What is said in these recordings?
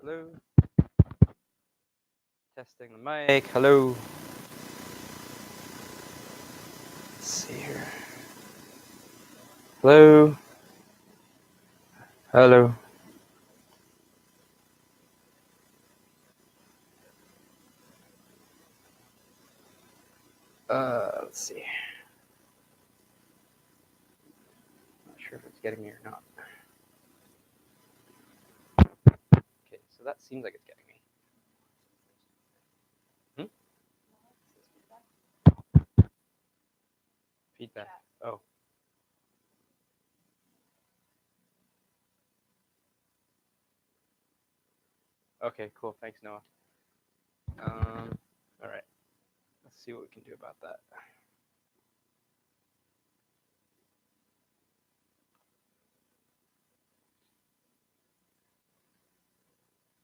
Hello. Testing the mic. Hello. Let's see here. Hello. Hello. Let's see. Not sure if it's getting me or not. Okay, so that seems like it's getting me. Feedback. Oh. Okay, cool. Thanks, Noah. All right. Let's see what we can do about that.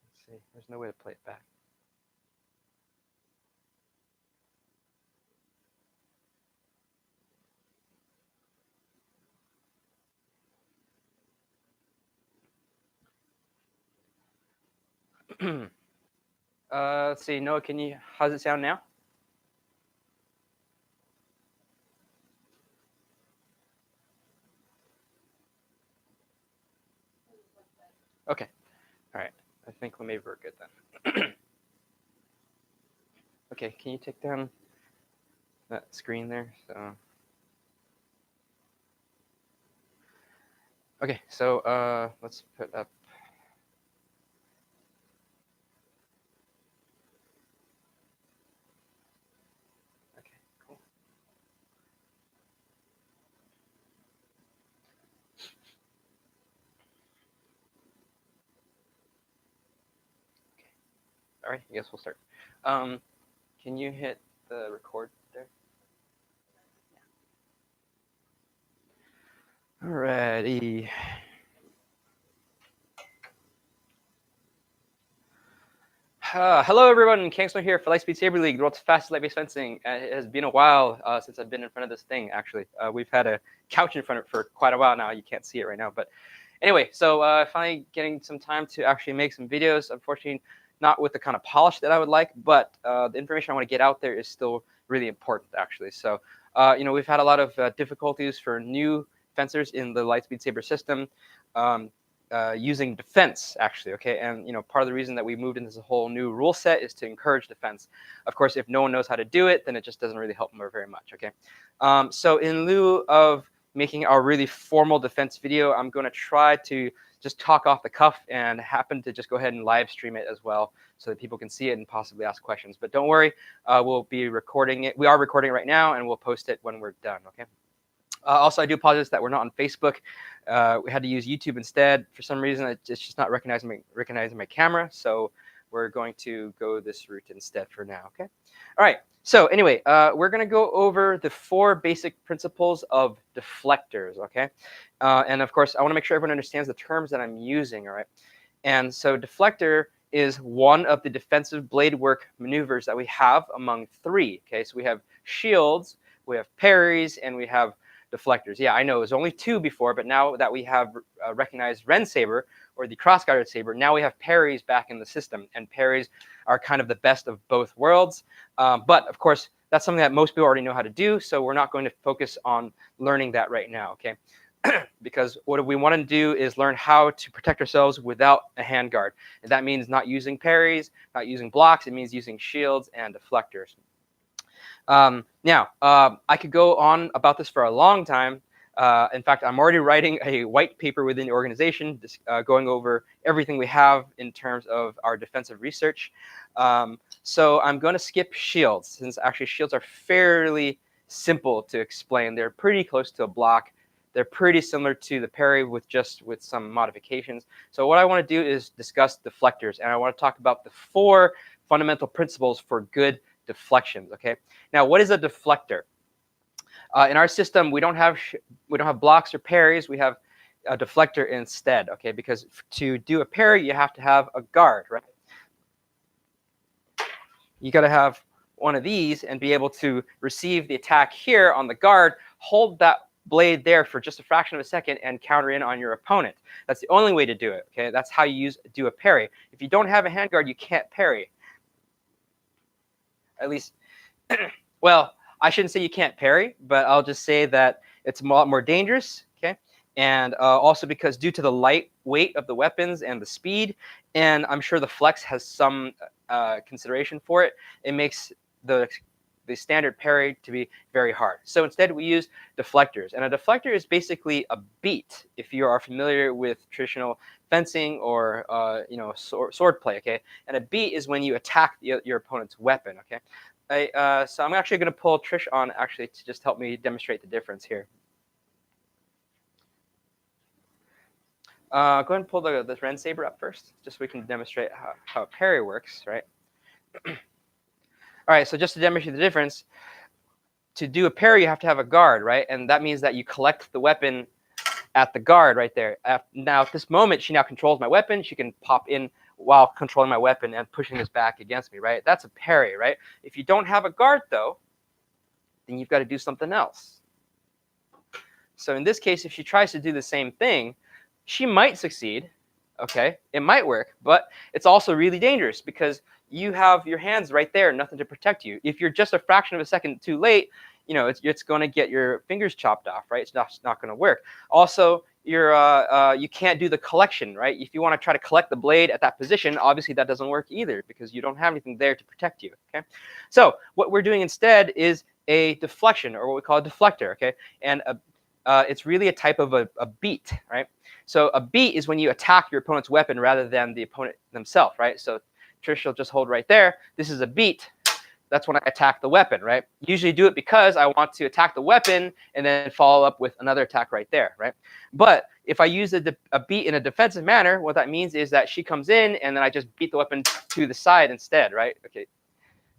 Let's see. There's no way to play it back. Let's see. Noah, how's it sound now? Okay. All right. I think maybe we're good then. Okay, can you take down that screen there? Okay, so let's put up. Okay, cool. Okay. All right, I guess we'll start. Can you hit the record there? Yeah. Alrighty. Hello, everyone. Kingston here for Lightspeed Saber League, the world's fastest light-based fencing. It has been a while since I've been in front of this thing, actually. We've had a couch in front of it for quite a while now. You can't see it right now. But anyway, so finally getting some time to actually make some videos. Unfortunately, not with the kind of polish that I would like, but the information I want to get out there is still really important, actually. So, we've had a lot of difficulties for new fencers in the Lightspeed Saber system. Using defense, actually, okay? And, part of the reason that we moved into this whole new rule set is to encourage defense. Of course, if no one knows how to do it, then it just doesn't really help them very much, okay? So in lieu of making our really formal defense video, I'm going to try to just talk off the cuff and happen to just go ahead and live stream it as well so that people can see it and possibly ask questions. But don't worry, we'll be recording it. We are recording it right now, and we'll post it when we're done, okay? Also, I do apologize that we're not on Facebook. We had to use YouTube instead. For some reason, it's just not recognizing my camera. So we're going to go this route instead for now. Okay. All right. So anyway, we're going to go over the 4 basic principles of deflectors. Okay. And of course, I want to make sure everyone understands the terms that I'm using. All right. And so deflector is one of the defensive blade work maneuvers that we have among 3. Okay. So we have shields, we have parries, and we have deflectors. Yeah, I know it was only 2 before, but now that we have recognized Ren Saber, or the cross-guarded saber, now we have parries back in the system, and parries are kind of the best of both worlds. But of course, that's something that most people already know how to do, so we're not going to focus on learning that right now, okay? Because what we want to do is learn how to protect ourselves without a handguard. And that means not using parries, not using blocks. It means using shields and deflectors. Now, I could go on about this for a long time. In fact, I'm already writing a white paper within the organization, going over everything we have in terms of our defensive research. So I'm going to skip shields, since actually shields are fairly simple to explain. They're pretty close to a block. They're pretty similar to the parry with some modifications. So what I want to do is discuss deflectors, and I want to talk about the 4 fundamental principles for good deflections. Okay. Now, what is a deflector? In our system, we don't have blocks or parries. We have a deflector instead. Okay, because to do a parry, you have to have a guard, right? You got to have one of these and be able to receive the attack here on the guard. Hold that blade there for just a fraction of a second and counter in on your opponent. That's the only way to do it. Okay, that's how you do a parry. If you don't have a handguard, you can't parry. At least, well, I shouldn't say you can't parry, but I'll just say that it's a lot more dangerous. Okay, and also because due to the light weight of the weapons and the speed, and I'm sure the flex has some consideration for it, it makes the standard parry to be very hard. So instead we use deflectors, and a deflector is basically a beat. If you are familiar with traditional fencing or sword play, okay, and a beat is when you attack your opponent's weapon, okay. So I'm actually going to pull Trish on actually to just help me demonstrate the difference here. Go ahead and pull the Ren saber up first, just so we can demonstrate how a parry works, right? All right, so just to demonstrate the difference, to do a parry, you have to have a guard, right? And that means that you collect the weapon at the guard right there. Now, at this moment, she now controls my weapon. She can pop in while controlling my weapon and pushing this back against me, right? That's a parry, right? If you don't have a guard, though, then you've got to do something else. So in this case, if she tries to do the same thing, she might succeed, okay? It might work, but it's also really dangerous because you have your hands right there, nothing to protect you. If you're just a fraction of a second too late, it's going to get your fingers chopped off, right? It's not going to work. Also, you can't do the collection, right? If you want to try to collect the blade at that position, obviously that doesn't work either because you don't have anything there to protect you, okay? So what we're doing instead is a deflection, or what we call a deflector, okay? And it's really a type of a beat, right? So a beat is when you attack your opponent's weapon rather than the opponent themselves, right? So Trish will just hold right there. This is a beat. That's when I attack the weapon, right? Usually do it because I want to attack the weapon and then follow up with another attack right there, right? But if I use a beat in a defensive manner, what that means is that she comes in and then I just beat the weapon to the side instead, right? Okay.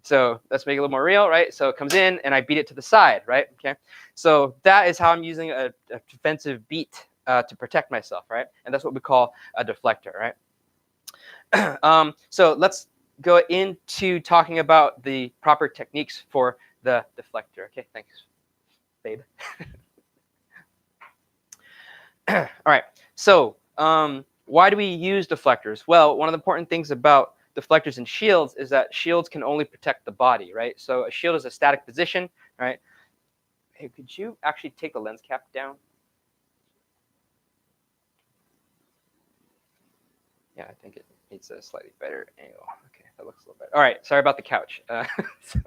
So let's make it a little more real, right? So it comes in and I beat it to the side, right? Okay. So that is how I'm using a defensive beat to protect myself, right? And that's what we call a deflector, right? So let's go into talking about the proper techniques for the deflector. Okay, thanks, babe. All right, so why do we use deflectors? Well, one of the important things about deflectors and shields is that shields can only protect the body, right? So a shield is a static position, right? Hey, could you actually take the lens cap down? Yeah, I think it needs a slightly better angle. Okay, that looks a little better. All right, sorry about the couch. So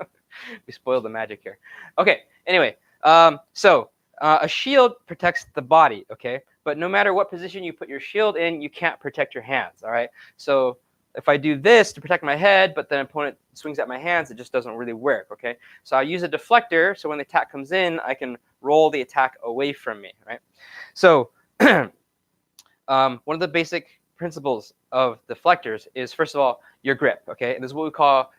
we spoiled the magic here. Okay, anyway, a shield protects the body, okay? But no matter what position you put your shield in, you can't protect your hands, all right? So if I do this to protect my head, but then opponent swings at my hands, it just doesn't really work, okay? So I use a deflector, so when the attack comes in, I can roll the attack away from me, right? So one of the basic principles of deflectors is, first of all, your grip, okay? And this is what we call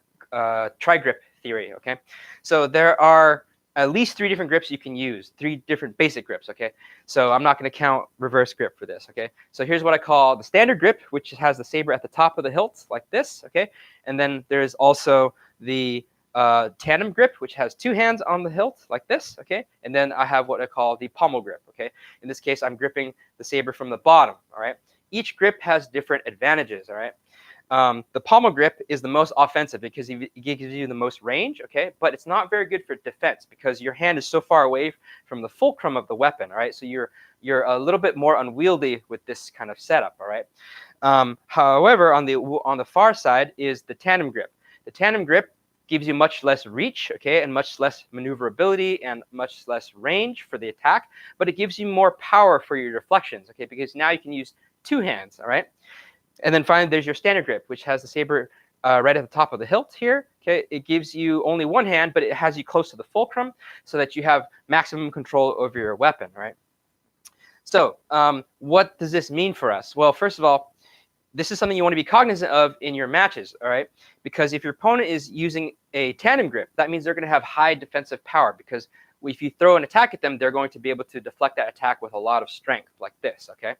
tri-grip theory, okay? So there are at least 3 different grips you can use, 3 different basic grips, okay? So I'm not going to count reverse grip for this, okay? So here's what I call the standard grip, which has the saber at the top of the hilt, like this, okay? And then there's also the tandem grip, which has 2 hands on the hilt, like this, okay? And then I have what I call the pommel grip, okay? In this case, I'm gripping the saber from the bottom, all right? Each grip has different advantages, all right? The pommel grip is the most offensive because it gives you the most range, okay? But it's not very good for defense because your hand is so far away from the fulcrum of the weapon, all right? So you're a little bit more unwieldy with this kind of setup, all right? However, on the far side is the tandem grip. The tandem grip gives you much less reach, okay, and much less maneuverability and much less range for the attack, but it gives you more power for your deflections, okay, because now you can use 2 hands, all right? And then finally, there's your standard grip, which has the saber right at the top of the hilt here. Okay, it gives you only 1 hand, but it has you close to the fulcrum so that you have maximum control over your weapon, right? So what does this mean for us? Well, first of all, this is something you want to be cognizant of in your matches, all right? Because if your opponent is using a tandem grip, that means they're going to have high defensive power because if you throw an attack at them, they're going to be able to deflect that attack with a lot of strength, like this, okay?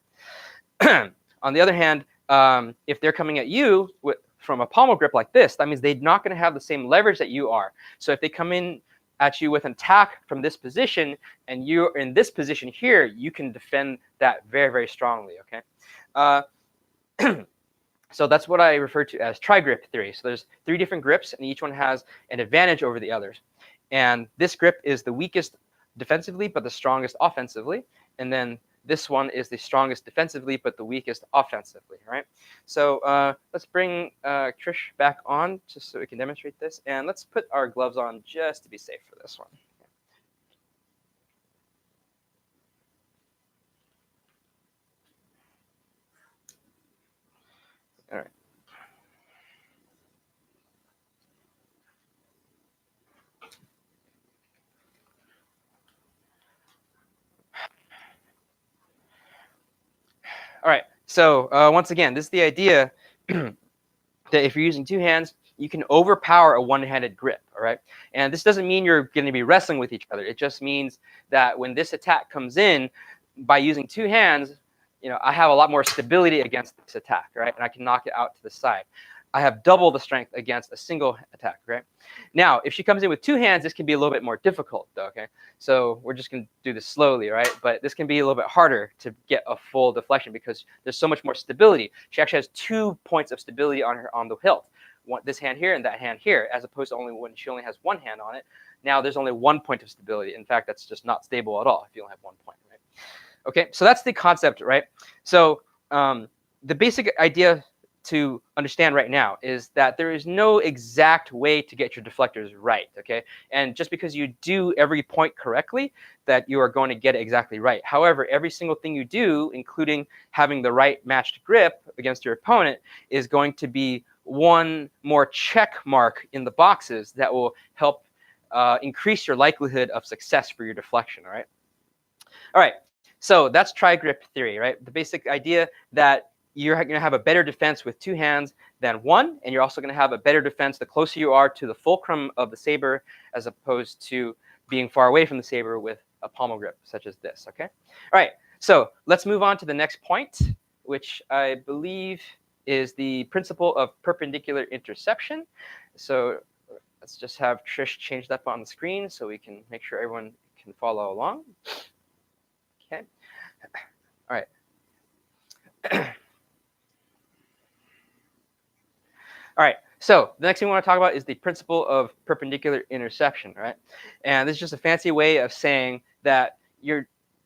On the other hand, if they're coming at you from a pommel grip like this, that means they're not going to have the same leverage that you are. So if they come in at you with an attack from this position, and you're in this position here, you can defend that very, very strongly, okay? So that's what I refer to as tri-grip theory. So there's 3 different grips, and each one has an advantage over the others. And this grip is the weakest defensively, but the strongest offensively. And then this one is the strongest defensively, but the weakest offensively, right? So let's bring Trish back on just so we can demonstrate this. And let's put our gloves on just to be safe for this one. All right. All right, so once again, this is the idea that if you're using 2 hands, you can overpower a one-handed grip, all right? And this doesn't mean you're going to be wrestling with each other. It just means that when this attack comes in, by using 2 hands, I have a lot more stability against this attack, right? And I can knock it out to the side. I have double the strength against a single attack, right? Now, if she comes in with 2 hands, this can be a little bit more difficult, though, okay? So we're just going to do this slowly, right? But this can be a little bit harder to get a full deflection because there's so much more stability. She actually has 2 points of stability on the hilt. This hand here and that hand here, as opposed to only when she only has 1 hand on it. Now there's only 1 point of stability. In fact, that's just not stable at all if you only have 1 point, right? Okay, so that's the concept, right? So the basic idea to understand right now is that there is no exact way to get your deflectors right, okay? And just because you do every point correctly, that you are going to get it exactly right. However, every single thing you do, including having the right matched grip against your opponent, is going to be one more check mark in the boxes that will help increase your likelihood of success for your deflection, all right? All right, so that's tri-grip theory, right? The basic idea that you're going to have a better defense with 2 hands than 1, and you're also going to have a better defense the closer you are to the fulcrum of the saber as opposed to being far away from the saber with a pommel grip such as this, okay? All right, so let's move on to the next point, which I believe is the principle of perpendicular interception. So let's just have Trish change that on the screen so we can make sure everyone can follow along. Okay, all right. All right, so the next thing we want to talk about is the principle of perpendicular interception, right? And this is just a fancy way of saying that you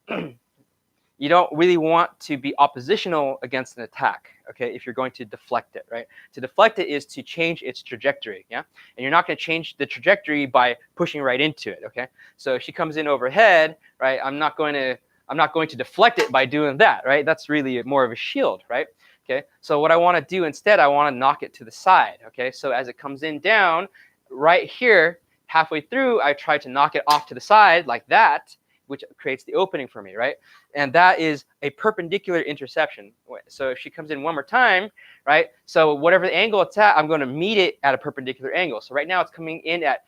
don't really want to be oppositional against an attack, okay, if you're going to deflect it, right? To deflect it is to change its trajectory, yeah? And you're not going to change the trajectory by pushing right into it, okay? So if she comes in overhead, right, I'm not going to deflect it by doing that, right? That's really more of a shield, right? Okay, so what I want to do instead, I want to knock it to the side, okay? So as it comes in down, right here, halfway through, I try to knock it off to the side like that, which creates the opening for me, right? And that is a perpendicular interception. So if she comes in one more time, right? So whatever the angle it's at, I'm going to meet it at a perpendicular angle. So right now it's coming in at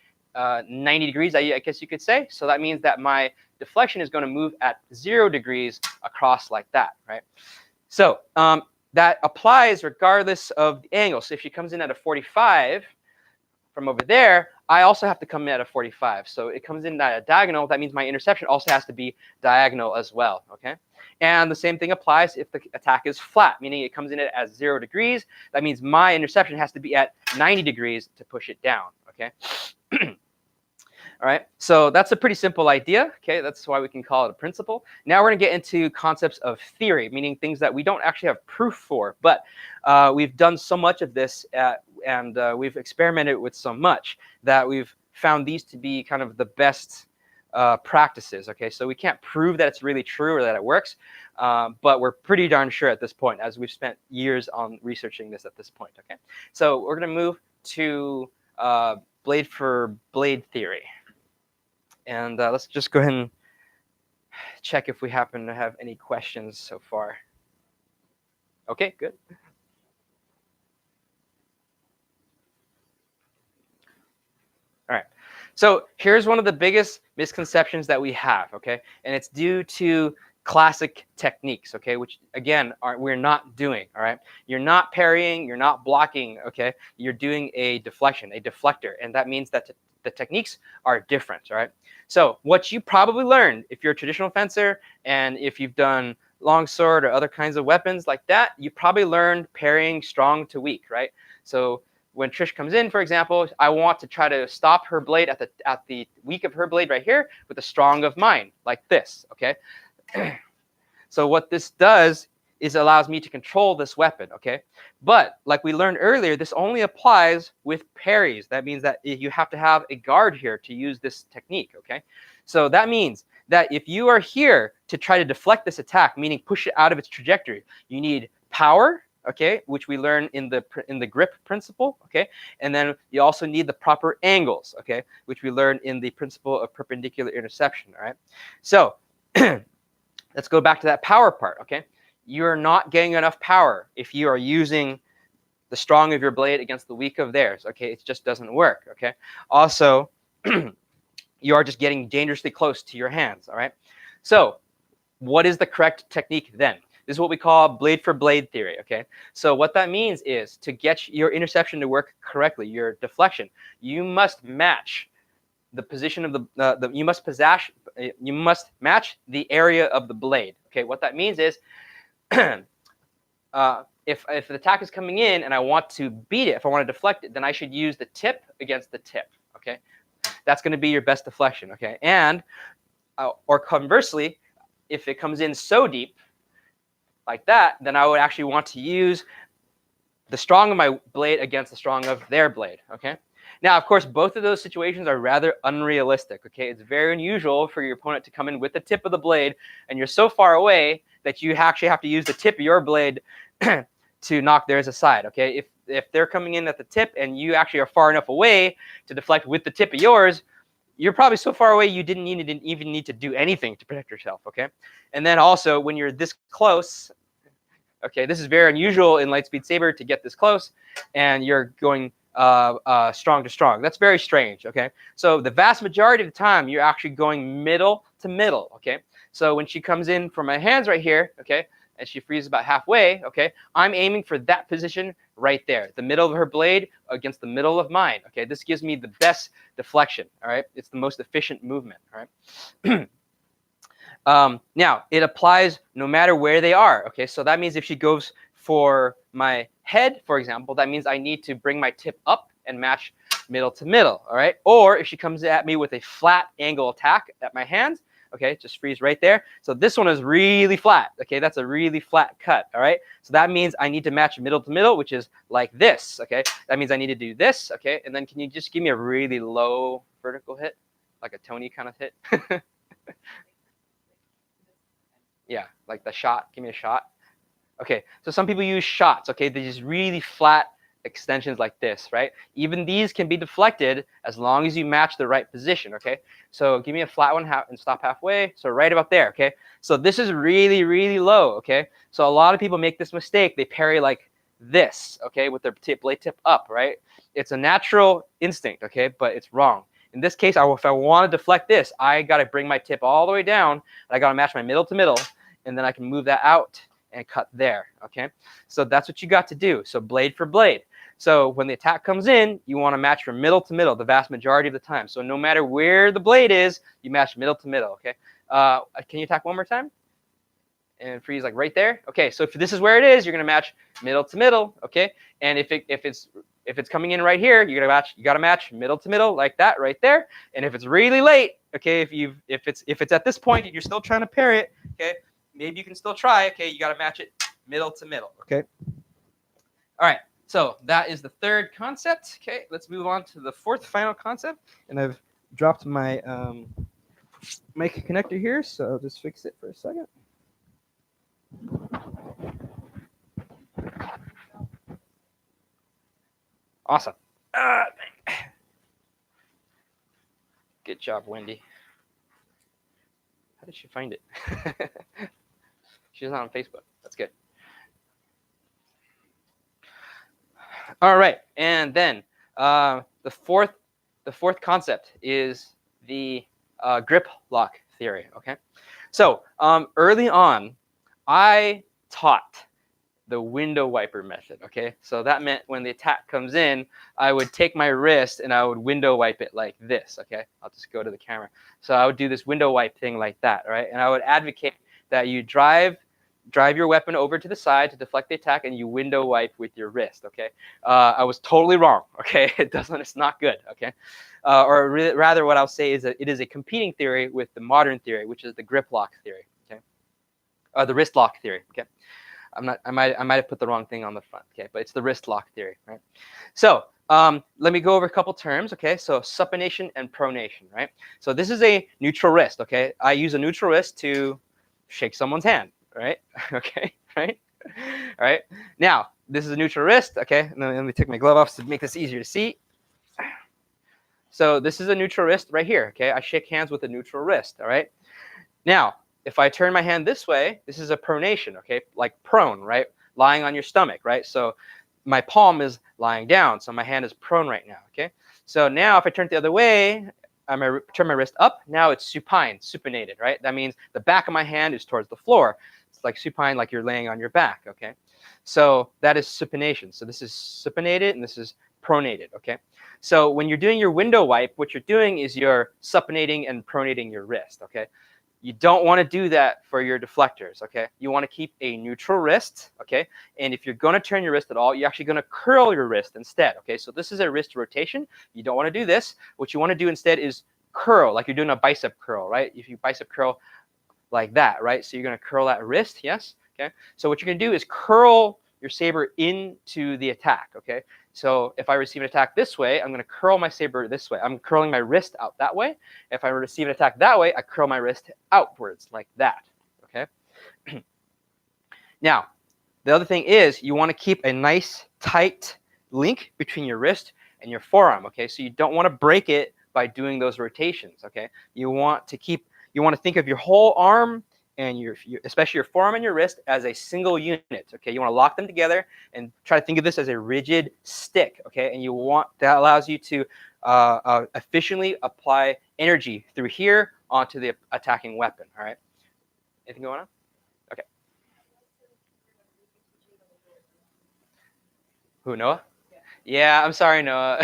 90 degrees, I guess you could say. So that means that my deflection is going to move at 0 degrees across like that, right? So that applies regardless of the angle. So if she comes in at a 45 from over there, I also have to come in at a 45. So it comes in at a diagonal. That means my interception also has to be diagonal as well, okay? And the same thing applies if the attack is flat, meaning it comes in at 0 degrees. That means my interception has to be at 90 degrees to push it down, okay? All right, so that's a pretty simple idea, okay? That's why we can call it a principle. Now we're going to get into concepts of theory, meaning things that we don't actually have proof for, but we've done so much of this and we've experimented with so much that we've found these to be kind of the best practices, okay? So we can't prove that it's really true or that it works, but we're pretty darn sure at this point, as we've spent years on researching this at this point, okay? So we're going to move to blade for blade theory. And let's just go ahead and check if we happen to have any questions so far. Okay, good. All right. So here's one of the biggest misconceptions that we have, okay? And it's due to classic techniques, okay, which again we're not doing. All right, you're not parrying, you're not blocking, okay, you're doing a deflection, a deflector, and that means that the techniques are different. All right, so what you probably learned if you're a traditional fencer and if you've done longsword or other kinds of weapons like that, you probably learned parrying strong to weak, right? So when Trish comes in, for example, I want to try to stop her blade at the weak of her blade right here with the strong of mine, like this, okay? So what this does is allows me to control this weapon, okay? But like we learned earlier, this only applies with parries. That means that you have to have a guard here to use this technique, okay? So that means that if you are here to try to deflect this attack, meaning push it out of its trajectory, you need power, okay, which we learn in the grip principle, okay, and then you also need the proper angles, okay, which we learn in the principle of perpendicular interception. All right, so let's go back to that power part, okay. You're not getting enough power if you are using the strong of your blade against the weak of theirs, okay. It just doesn't work, okay. Also, you are just getting dangerously close to your hands. All right, so what is the correct technique then? This is what we call blade for blade theory, okay? So what that means is to get your interception to work correctly, your deflection, you must match the position of you must match the area of the blade, okay? What that means is if the attack is coming in and I want to beat it, if I want to deflect it, then I should use the tip against the tip, okay? That's going to be your best deflection, okay? And or conversely, if it comes in so deep like that, then I would actually want to use the strong of my blade against the strong of their blade, okay? Now, of course, both of those situations are rather unrealistic, okay? It's very unusual for your opponent to come in with the tip of the blade, and you're so far away that you actually have to use the tip of your blade to knock theirs aside, okay? If they're coming in at the tip and you actually are far enough away to deflect with the tip of yours, you're probably so far away you didn't even need to do anything to protect yourself, okay? And then also when you're this close, okay, this is very unusual in Lightspeed Saber to get this close, and you're going strong to strong. That's very strange, okay? So the vast majority of the time you're actually going middle to middle, okay? So when she comes in from my hands right here, okay, and she freezes about halfway, okay, I'm aiming for that position right there, the middle of her blade against the middle of mine, okay? This gives me the best deflection, all right? It's the most efficient movement, all right? Now, it applies no matter where they are, okay? So that means if she goes for my head, for example, that means I need to bring my tip up and match middle to middle, all right? Or if she comes at me with a flat angle attack at my hands, okay, just freeze right there. So this one is really flat, okay? That's a really flat cut, all right? So that means I need to match middle to middle, which is like this, okay? That means I need to do this, okay? And then can you just give me a really low vertical hit, like a Tony kind of hit? Yeah, like the shot. Give me a shot. Okay, so some people use shots, okay? They're just really flat extensions like this, right? Even these can be deflected as long as you match the right position, okay? So give me a flat one and stop halfway. So right about there, okay? So this is really, really low, okay? So a lot of people make this mistake. They parry like this, okay, with their blade tip up, right? It's a natural instinct, okay, but it's wrong. In this case, if I want to deflect this, I got to bring my tip all the way down, and I got to match my middle to middle, and then I can move that out and cut there, okay? So that's what you got to do. So blade for blade. So when the attack comes in, you want to match from middle to middle the vast majority of the time. So no matter where the blade is, you match middle to middle, okay? Can you attack one more time? And freeze like right there? Okay, so if this is where it is, you're going to match middle to middle, okay? And if it's coming in right here, you got to match middle to middle like that right there. And if it's really late, okay, if it's at this point and you're still trying to parry it, okay, maybe you can still try. Okay, you got to match it middle to middle. Okay. All right. So that is the third concept. Okay, let's move on to the fourth final concept. And I've dropped my mic connector here, so I'll just fix it for a second. Awesome. Good job, Wendy. How did she find it? She's not on Facebook. That's good. All right, and then the fourth concept is the grip lock theory. Okay, So early on, I taught the window wiper method, okay? So that meant when the attack comes in, I would take my wrist and I would window wipe it like this, okay? I'll just go to the camera. So I would do this window wipe thing like that, right? And I would advocate that you drive your weapon over to the side to deflect the attack, and you window wipe with your wrist, okay? I was totally wrong, okay? It's not good, okay? Or rather, what I'll say is that it is a competing theory with the modern theory, which is the grip lock theory, okay? The wrist lock theory, okay? I might have put the wrong thing on the front, okay? But it's the wrist lock theory, right? So let me go over a couple terms, okay? So supination and pronation, right? So this is a neutral wrist, okay? I use a neutral wrist to shake someone's hand, right? Okay, right? All right. Now this is a neutral wrist, okay? And then let me take my glove off to make this easier to see. So this is a neutral wrist right here, okay? I shake hands with a neutral wrist, all right? Now, if I turn my hand this way, this is a pronation, okay? Like prone, right? Lying on your stomach, right? So my palm is lying down, so my hand is prone right now, okay? So now if I turn it the other way, I turn my wrist up, now it's supine, supinated, right? That means the back of my hand is towards the floor. It's like supine, like you're laying on your back, okay? So that is supination. So this is supinated and this is pronated, okay? So when you're doing your window wipe, what you're doing is you're supinating and pronating your wrist, okay? You don't want to do that for your deflectors, okay? You want to keep a neutral wrist, okay? And if you're going to turn your wrist at all, you're actually going to curl your wrist instead, okay? So this is a wrist rotation. You don't want to do this. What you want to do instead is curl, like you're doing a bicep curl, right? If you bicep curl like that, right? So you're going to curl that wrist, yes? Okay? So what you're going to do is curl your saber into the attack, okay? So if I receive an attack this way, I'm going to curl my saber this way. I'm curling my wrist out that way. If I receive an attack that way, I curl my wrist outwards like that, okay? Now, the other thing is you want to keep a nice tight link between your wrist and your forearm, okay? So you don't want to break it by doing those rotations, okay? You want to think of your whole arm and especially your forearm and your wrist as a single unit, okay? You want to lock them together and try to think of this as a rigid stick, okay? And that allows you to efficiently apply energy through here onto the attacking weapon, all right? Anything going on? Okay. Who, Noah? Yeah, I'm sorry, Noah.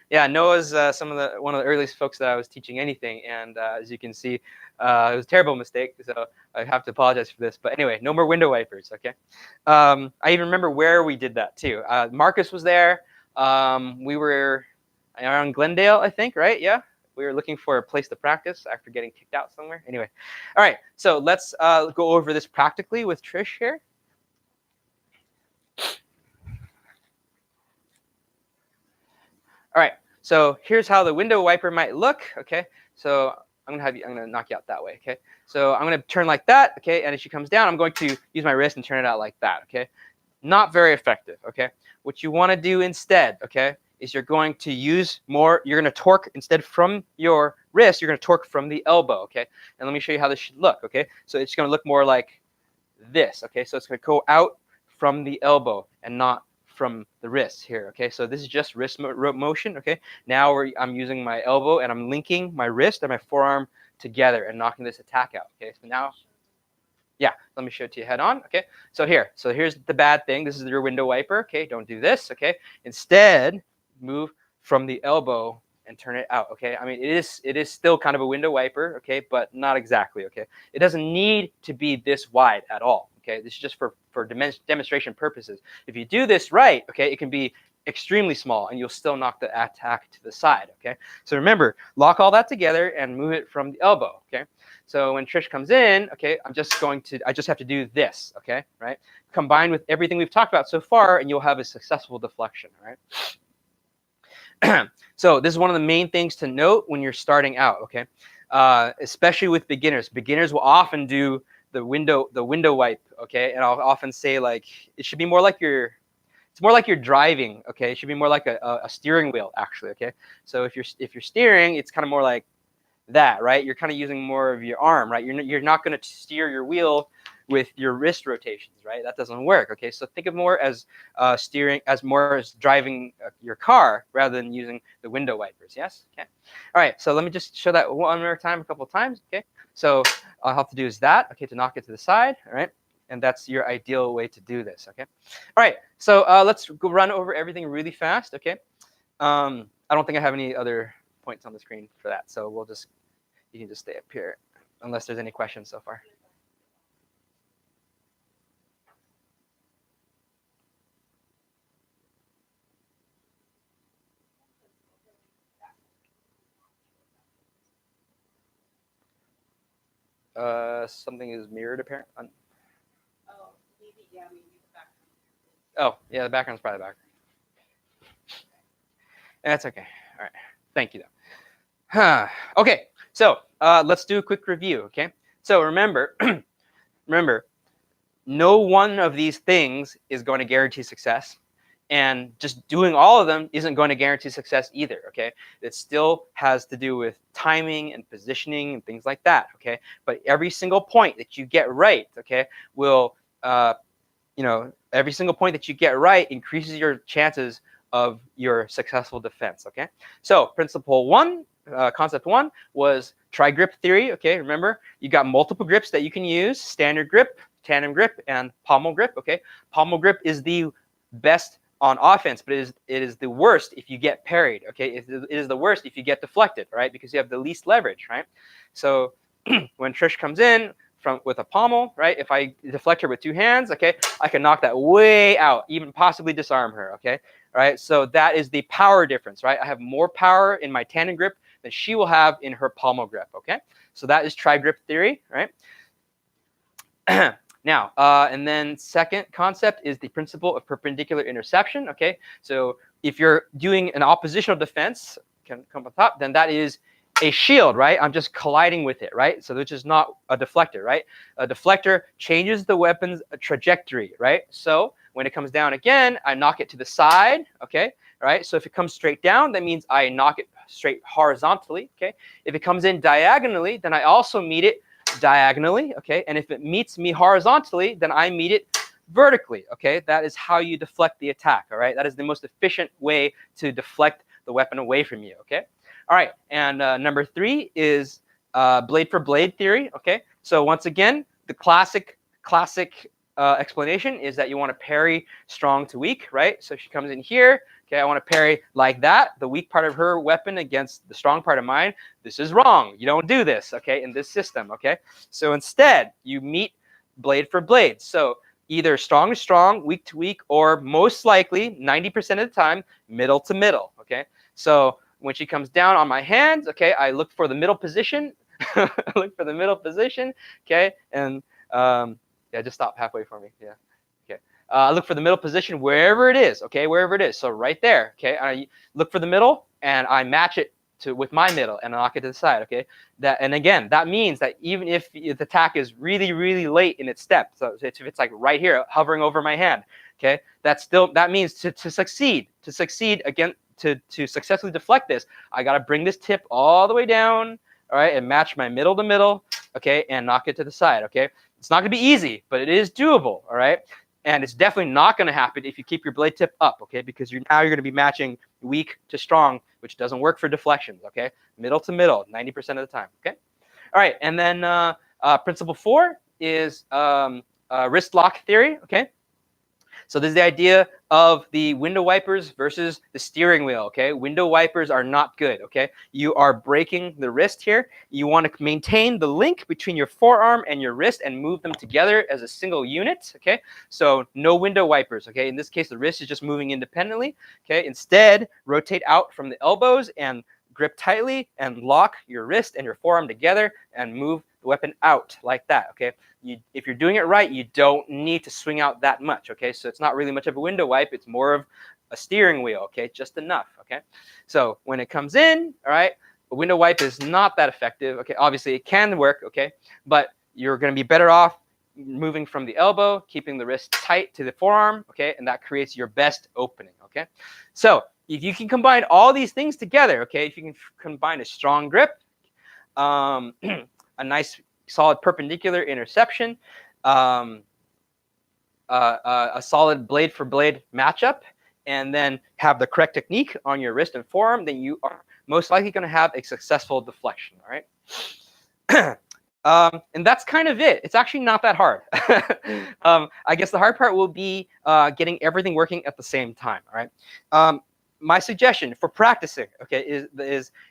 Yeah, Noah's one of the earliest folks that I was teaching anything, and as you can see, it was a terrible mistake, so I have to apologize for this. But anyway, no more window wipers, okay? I even remember where we did that too. Marcus was there. We were around Glendale, I think, right? Yeah, we were looking for a place to practice after getting kicked out somewhere. Anyway, all right, so let's go over this practically with Trish here. All right, so here's how the window wiper might look, okay? So I'm gonna knock you out that way, okay? So I'm gonna turn like that, okay? And as she comes down, I'm going to use my wrist and turn it out like that, okay? Not very effective, okay? What you wanna do instead, okay, is you're going to torque instead from your wrist, you're gonna torque from the elbow, okay? And let me show you how this should look, okay? So it's gonna look more like this, okay? So it's gonna go out from the elbow and not from the wrist here, okay? So this is just wrist motion, okay? Now I'm using my elbow and I'm linking my wrist and my forearm together and knocking this attack out, okay? So now, yeah, let me show it to you head on, okay? So here's the bad thing. This is your window wiper, okay? Don't do this, okay? Instead, move from the elbow and turn it out, okay? I mean, it is still kind of a window wiper, okay? But not exactly, okay? It doesn't need to be this wide at all, okay? This is just for demonstration purposes. If you do this right, okay, it can be extremely small and you'll still knock the attack to the side, okay? So remember, lock all that together and move it from the elbow, okay? So when Trish comes in, okay, I just have to do this, okay, right? Combined with everything we've talked about so far and you'll have a successful deflection, right? So this is one of the main things to note when you're starting out, okay? Especially with beginners. Beginners will often do the window wipe, okay? And I'll often say like it should be more like you're driving, okay? It should be more like a steering wheel actually, okay? So if you're steering, it's kind of more like that, right? You're kind of using more of your arm, right? You're not going to steer your wheel with your wrist rotations, right? That doesn't work, okay? So think of more as steering, as more as driving your car rather than using the window wipers, yes? Okay. All right, so let me just show that one more time, a couple of times, okay? So all I have to do is that, okay, to knock it to the side, all right? And that's your ideal way to do this, okay? All right, so let's go run over everything really fast, okay? I don't think I have any other points on the screen for that, so we'll just, you can just stay up here unless there's any questions so far. Something is mirrored apparent. Oh, maybe, yeah, maybe the background. Oh, yeah, the background's probably back. That's okay. All right. Thank you, though. Okay, so let's do a quick review, okay? So remember, remember, no one of these things is going to guarantee success. And just doing all of them isn't going to guarantee success either, okay? It still has to do with timing and positioning and things like that, okay? But every single point that you get right, okay, will, you know, every single point that you get right increases your chances of your successful defense, okay? So principle one, concept one was tri-grip theory, okay? Remember, you got multiple grips that you can use, standard grip, tandem grip, and pommel grip, okay? Pommel grip is the best on offense, but it is the worst if you get parried, okay? It is the worst if you get deflected, right? Because you have the least leverage, right? So when Trish comes in with a pommel, right? If I deflect her with two hands, okay, I can knock that way out, even possibly disarm her, okay? All right, so that is the power difference, right? I have more power in my tandem grip than she will have in her pommel grip, okay? So that is tri-grip theory, right? Now, and then second concept is the principle of perpendicular interception, okay? So if you're doing an oppositional defense, can come on top, then that is a shield, right? I'm just colliding with it, right? So which is not a deflector, right? A deflector changes the weapon's trajectory, right? So when it comes down again, I knock it to the side, okay? Right? So if it comes straight down, that means I knock it straight horizontally, okay? If it comes in diagonally, then I also meet it diagonally, okay? And if it meets me horizontally, then I meet it vertically, okay? That is how you deflect the attack, all right? That is the most efficient way to deflect the weapon away from you, okay? All right, and number three is blade for blade theory, okay? So once again, the classic explanation is that you want to parry strong to weak, right? So she comes in here, okay, I want to parry like that, the weak part of her weapon against the strong part of mine. This is wrong. You don't do this, okay, in this system, okay? So instead, you meet blade for blade. So either strong to strong, weak to weak, or most likely, 90% of the time, middle to middle, okay? So when she comes down on my hands, okay, I look for the middle position. I look for the middle position, okay, and yeah, just stop halfway for me. Yeah, okay. I look for the middle position wherever it is, okay, wherever it is. So right there, okay. I look for the middle and I match it with my middle and knock it to the side, okay. And again, that means that even if the attack is really, really late in its step, so if it's like right here, hovering over my hand, okay, that means to succeed again. To successfully deflect this, I got to bring this tip all the way down, all right, and match my middle to middle, okay, and knock it to the side, okay? It's not going to be easy, but it is doable, all right? And it's definitely not going to happen if you keep your blade tip up, okay, because now you're going to be matching weak to strong, which doesn't work for deflections, okay? Middle to middle, 90% of the time, okay? All right, and then principle four is wrist lock theory, okay? So this is the idea of the window wipers versus the steering wheel, okay? Window wipers are not good, okay? You are breaking the wrist here. You want to maintain the link between your forearm and your wrist and move them together as a single unit, okay? So no window wipers, okay? In this case, the wrist is just moving independently, okay? Instead, rotate out from the elbows and grip tightly and lock your wrist and your forearm together and move the weapon out like that, okay? If you're doing it right, you don't need to swing out that much, okay? So it's not really much of a window wipe. It's more of a steering wheel, okay? Just enough, okay? So when it comes in, all right, a window wipe is not that effective, okay? Obviously, it can work, okay? But you're going to be better off moving from the elbow, keeping the wrist tight to the forearm, okay? And that creates your best opening, okay? So if you can combine all these things together, okay? If you can combine a strong grip, a nice solid perpendicular interception, a solid blade for blade matchup, and then have the correct technique on your wrist and forearm, then you are most likely going to have a successful deflection. All right. And that's kind of it. It's actually not that hard. I guess the hard part will be getting everything working at the same time. All right. My suggestion for practicing, okay,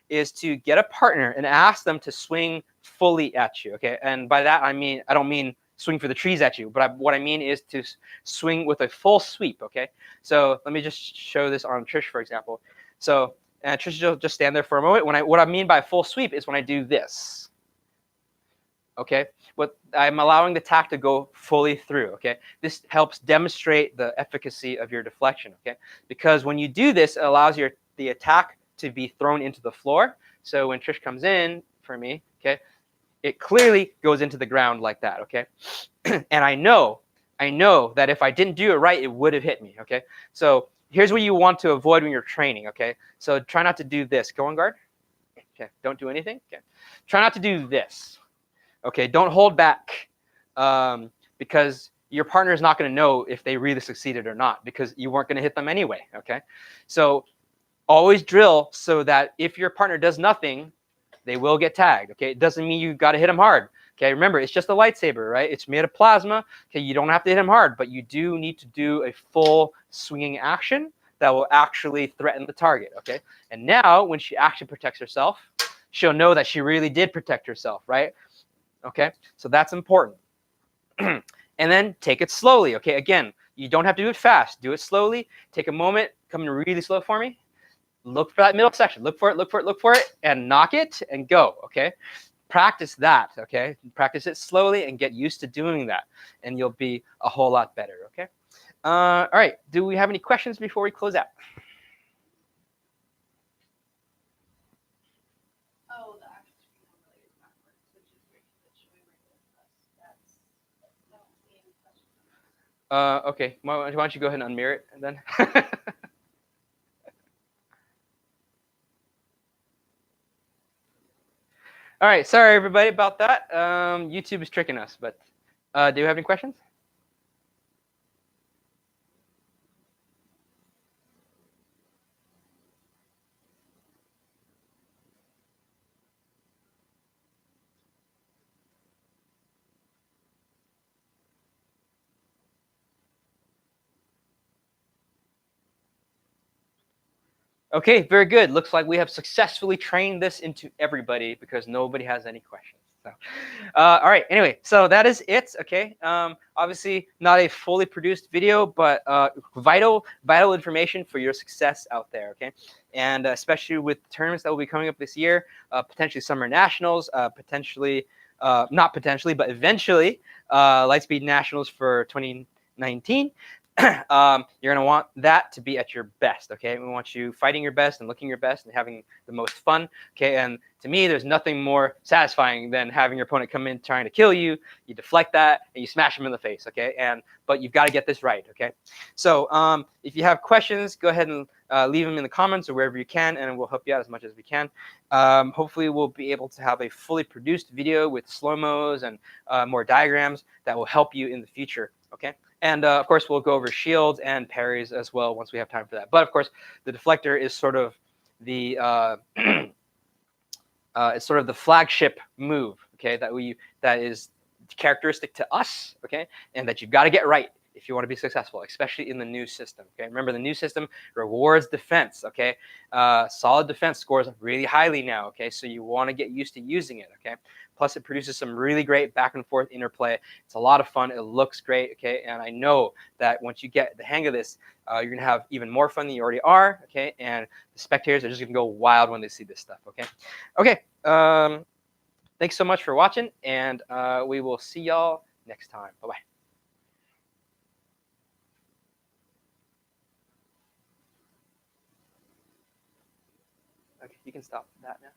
is to get a partner and ask them to swing fully at you. Okay, and by that I don't mean swing for the trees at you, but what I mean is to swing with a full sweep. Okay, so let me just show this on Trish, for example. So Trish will just stand there for a moment. What I mean by full sweep is when I do this. Okay, what I'm allowing the tack to go fully through. Okay, this helps demonstrate the efficacy of your deflection. Okay, because when you do this, it allows the attack to be thrown into the floor. So when Trish comes in for me, okay, it clearly goes into the ground like that. Okay, and I know that if I didn't do it right, it would have hit me. Okay, so here's what you want to avoid when you're training. Okay, so try not to do this. Go on guard. Okay, don't do anything. Okay, try not to do this. Okay, don't hold back, because your partner is not going to know if they really succeeded or not, because you weren't going to hit them anyway. Okay, so always drill so that if your partner does nothing, they will get tagged. Okay, it doesn't mean you got to hit them hard. Okay, remember, it's just a lightsaber, right? It's made of plasma. Okay, you don't have to hit them hard, but you do need to do a full swinging action that will actually threaten the target. Okay, and now when she actually protects herself, she'll know that she really did protect herself, right? Okay, so that's important. And then take it slowly. Okay, again, you don't have to do it fast. Do it slowly. Take a moment. Come in really slow for me. Look for that middle section. Look for it, look for it, look for it, and knock it and go. Okay, practice that. Okay, practice it slowly and get used to doing that, and you'll be a whole lot better. Okay. All right. Do we have any questions before we close out? Okay, why don't you go ahead and unmirror it then? All right, sorry everybody about that. YouTube is tricking us, but do you have any questions? Okay, very good. Looks like we have successfully trained this into everybody because nobody has any questions. So, all right. Anyway, so that is it. Okay. Obviously, not a fully produced video, but vital information for your success out there. Okay, and especially with tournaments that will be coming up this year, potentially summer nationals, potentially not potentially, but eventually Lightspeed nationals for 2019. You're going to want that to be at your best. Okay, we want you fighting your best and looking your best and having the most fun. Okay, and to me, there's nothing more satisfying than having your opponent come in trying to kill you. You deflect that and you smash them in the face. Okay, but you've got to get this right. Okay, so if you have questions, go ahead and leave them in the comments or wherever you can, and we'll help you out as much as we can. Hopefully, we'll be able to have a fully produced video with slow-mos and more diagrams that will help you in the future. Okay. And of course, we'll go over shields and parries as well once we have time for that. But of course, the deflector is sort of the it's sort of the flagship move. Okay, that is characteristic to us. Okay, and that you've got to get right if you want to be successful, especially in the new system. Okay, remember the new system rewards defense. Okay, solid defense scores really highly now. Okay, so you want to get used to using it. Okay. Plus, it produces some really great back and forth interplay. It's a lot of fun. It looks great, okay? And I know that once you get the hang of this, you're going to have even more fun than you already are, okay? And the spectators are just going to go wild when they see this stuff, okay? Okay, thanks so much for watching, and we will see y'all next time. Bye-bye. Okay, you can stop that now.